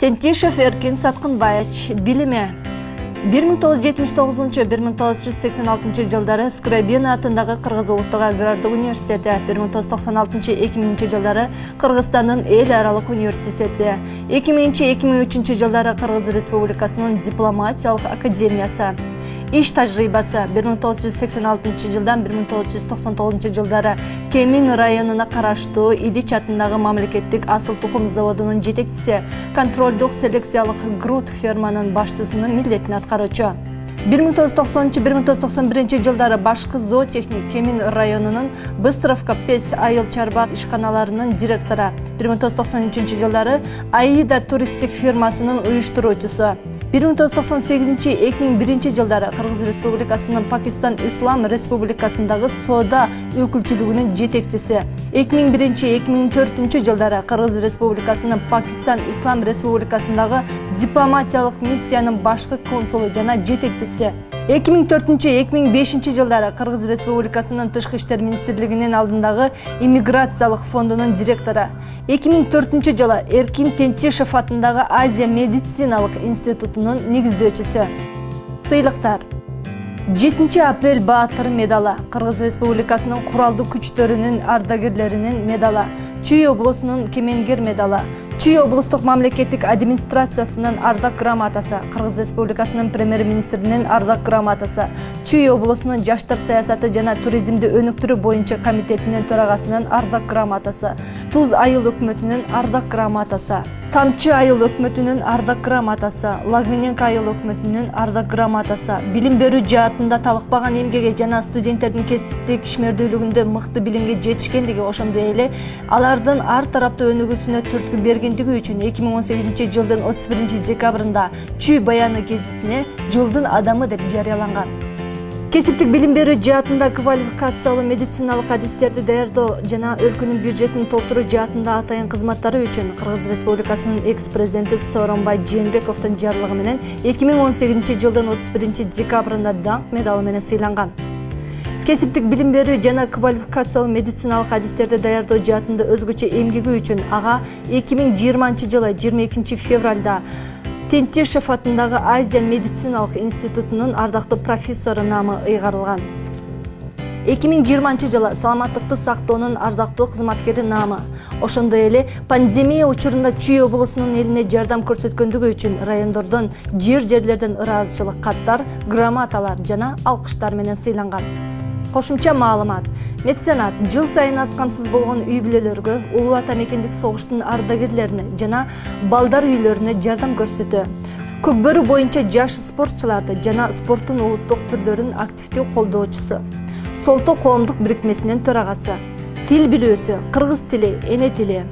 Тентишев Эркин Саткынбаевич билими 1979-1986 жылдары Скрябин атындагы Кыргыз улуттук агрардык университети, 1996-2000 жылдары Кыргызстандын эл аралык университети, 2000-2003 жылдары Кыргыз Республикасынын дипломатиялык академиясы. Иш тажрыйбасы 1986 жылдан 1999 жылдары Кемин районуна караштуу Илич атындагы мамлекеттик асыл тукум заводунун жетекчиси, контролдук селекциялык груд ферманын башчысынын милдетин аткаруучу. 1990-1991 жылдары башкы зоотехник Кемин районунун Быстровка Пес айыл чарба ишканаларынын директору, 1993 жылдары Аида туристтик фирмасынын уюштуруучусу. 1998-2001 жылдары Кыргыз Республикасынын Пакистан Ислам Республикасындагы соода өкүлчүлүгүнүн жетекчиси. 2001-2004 жылдары Кыргыз Республикасынын Пакистан Ислам Республикасындагы дипломатиялык миссиянын башкы консулу жана жетекчиси. 2004-2005 жылдары Кыргыз Республикасынын Тышкы иштер министрлигинин алдындагы иммиграциялык фондунун директору. 2004 жылы Эркин Тентишев атындагы Азия медициналык институтунун негиздөөчүсү. Сыйлыктар: 7 апрель баатыр медалы, Кыргыз Республикасынын куралдуу күчтөрүнүн ардагерлеринин медалы, Чүй облусунун кемеңгер медалы, Чүй облустук мамлекеттик администрациясынын ардак грамотасы, Кыргыз Республикасынын премьер-министринин ардак грамотасы, Чүй облусунун жаштар саясаты жана туризмди өнүктүрүү боюнча комитетинин төрагасынын ардак грамотасы, Туз айыл өкмөтүнүн ардак грамотасы, Тамчы айыл өкмөтүнүн ардак грамотасы, Лагмененко айыл өкмөтүнүн ардак грамотасы, билим берүү жаатында талыкпаган эмгеги жана студенттердин кесиптик ишмердүүлүгүндө мыкты билимге жетишкендиги, ошондой эле алардын ар тараптуу өнүгүүсүнө түрткү бергендиги үчүн 2018 жылдын 31 декабрында Чүй баяны гезитине жылдын адамы деп жарыяланган. Кесиптик билим берүү жаатында квалификациялуу медициналык адистерди даярдоо жана өлкөнүн бюджетин толтуруу жаатында атайын кызматтары үчүн Кыргыз Республикасынын экс-президенти Сооронбай Жээнбековдун жарлыгы менен 2018 жылдын 31 декабрында даңк медалы менен сыйланган. Кесиптик билим берүү жана квалификациялуу медициналык адистерди даярдоо жаатында өзгөчө эмгеги үчүн ага 2020 жылы 22 февралда Тентишев атындагы Азия медициналык институтунун ардактуу профессору наамы ыйгарылган. 2020 жылы саламаттыкты сактоонун ардактуу кызматкери наамы. Ошондой эле пандемия учурунда Чүй облусунун элине жардам көрсөткөндүгү үчүн райондордон жерлерден ыраазычылык каттар, грамоталар жана алкыштар менен сыйланган. Кошумча маалымат: меценат жыл сайын аз камсыз болгон үй бүлөлөргө, улуу ата мекендик согуштун ардагерлерине жана балдар үйлөрүнө жардам көрсөтүү. Көкбөрү боюнча жаш спортчуларды жана спорттун улуттук түрлөрүн активдүү колдоочусу. Солто коомдук бирикмесинин төрагасы. Тил билүүсү: кыргыз тили, эне тили,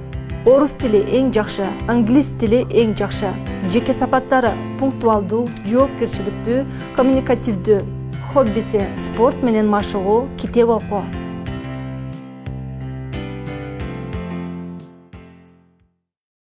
орус тили эң жакшы, англис тили эң жакшы. Жеке сапаттары: пунктуалдуу, жоопкерчиликтүү, коммуникативдүү. Хоббиси: спорт менен машыгуу, китеп окуу.